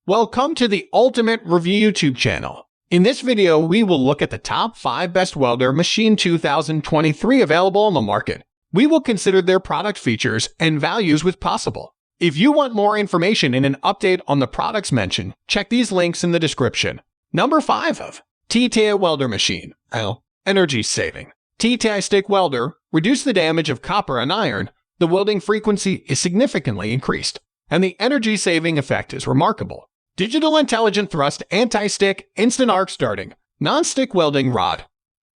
Welcome to the Ultimate Review YouTube channel. In this video, we will look at the top 5 best Welder Machine 2023 available on the market. We will consider their product features and values with possible. If you want more information and an update on the products mentioned, check these links in the description. Number 5 of TTI Welder Machine. Energy saving. TTI stick welder reduce the damage of copper and iron. The welding frequency is significantly increased, and the energy saving effect is remarkable. Digital intelligent thrust anti-stick instant arc starting, non-stick welding rod,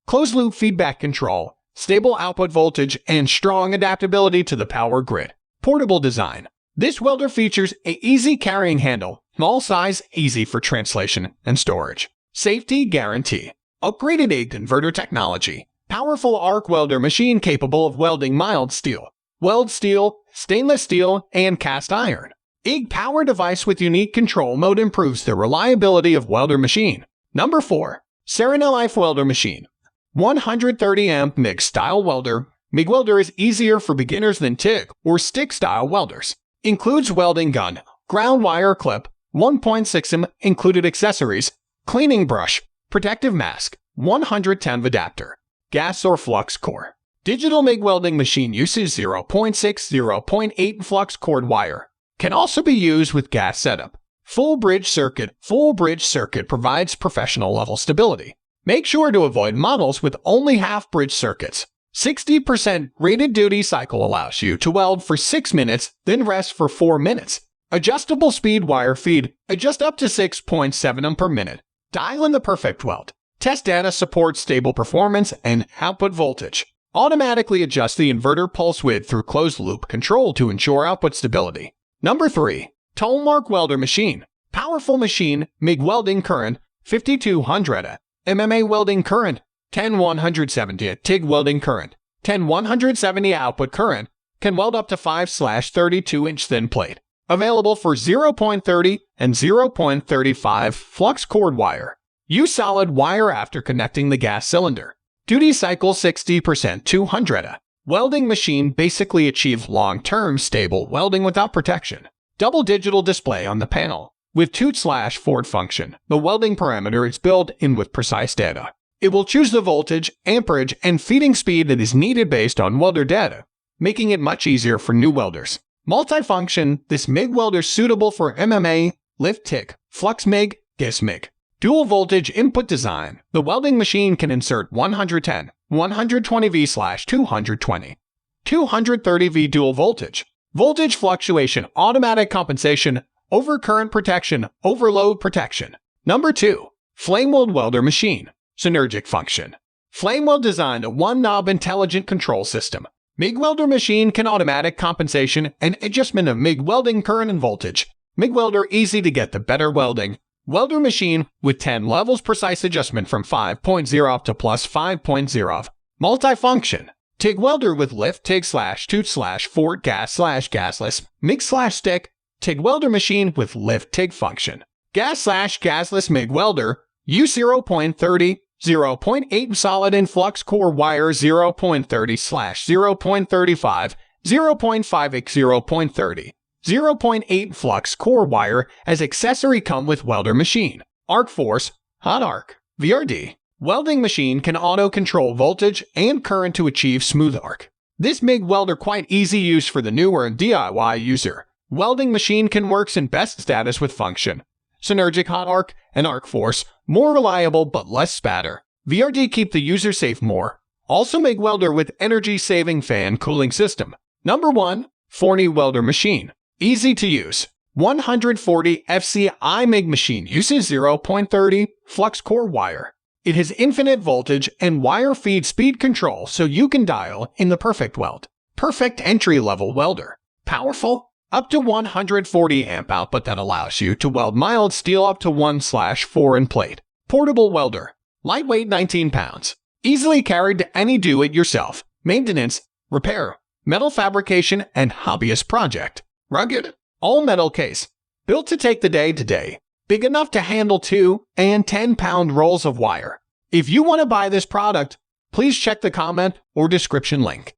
closed-loop feedback control, stable output voltage, and strong adaptability to the power grid. Portable design. This welder features an easy carrying handle, small size, easy for translation and storage. Safety guarantee. Upgraded inverter technology. Powerful arc welder machine capable of welding mild steel, weld steel, stainless steel, and cast iron. IG power device with unique control mode improves the reliability of welder machine. Number 4. Serena Life Welder Machine. 130 amp MIG style welder. MIG welder is easier for beginners than TIG or stick style welders. Includes welding gun, ground wire clip, 1.6 mm included accessories, cleaning brush, protective mask, 110V adapter, gas or flux core. Digital MIG welding machine uses 0.6-0.8 flux cord wire. Can also be used with gas setup. Full bridge circuit. Full bridge circuit provides professional level stability. Make sure to avoid models with only half bridge circuits. 60% rated duty cycle allows you to weld for 6 minutes, then rest for 4 minutes. Adjustable speed wire feed. Adjust up to 6.7 mm per minute. Dial in the perfect weld. Test data supports stable performance and output voltage. Automatically adjust the inverter pulse width through closed loop control to ensure output stability. Number 3. Tollmark Welder Machine. Powerful machine, MIG welding current, 5200 MMA welding current, 10170 TIG welding current, 10170 output current, can weld up to 5/32 inch thin plate. Available for 0.30 and 0.35 flux cord wire. Use solid wire after connecting the gas cylinder. Duty cycle 60% 200. Welding machine basically achieves long-term stable welding without protection. Double digital display on the panel. With toot/forward function, the welding parameter is built in with precise data. It will choose the voltage, amperage, and feeding speed that is needed based on welder data, making it much easier for new welders. Multifunction. This MIG welder suitable for MMA, lift TIG, flux MIG, gas MIG. Dual voltage input design. The welding machine can insert 110, 120V/220, 230V dual voltage. Voltage fluctuation, automatic compensation, overcurrent protection, overload protection. Number 2. Flame Weld Welder Machine. Synergic function. Flame Weld designed a one-knob intelligent control system. MIG welder machine can automatic compensation and adjustment of MIG welding current and voltage. MIG welder easy to get the better welding. Welder machine with 10 levels precise adjustment from 5.0 up to plus 5.0. Multifunction. TIG welder with lift TIG/toot/forward gas/gasless MIG/stick. TIG welder machine with lift TIG function. Gas/gasless MIG welder. Use 0.30, 0.8 solid and flux core wire 0.30/0.35, 0.5x 0.30. 0.8 flux core wire as accessory come with welder machine. Arc force, hot arc, VRD. Welding machine can auto-control voltage and current to achieve smooth arc. This MIG welder quite easy use for the newer DIY user. Welding machine can works in best status with function. Synergic hot arc and arc force, more reliable but less spatter. VRD keep the user safe more. Also MIG welder with energy saving fan cooling system. Number 1. Forney Welder Machine. Easy to use. 140 FCI MIG machine uses 0.30 flux core wire. It has infinite voltage and wire feed speed control so you can dial in the perfect weld. Perfect entry-level welder. Powerful. Up to 140 amp output that allows you to weld mild steel up to 1/4 in plate. Portable welder. Lightweight 19 pounds. Easily carried to any do-it-yourself, maintenance, repair, metal fabrication, and hobbyist project. Rugged, all-metal case, built to take the day-to-day, big enough to handle 2 and 10-pound rolls of wire. If you want to buy this product, please check the comment or description link.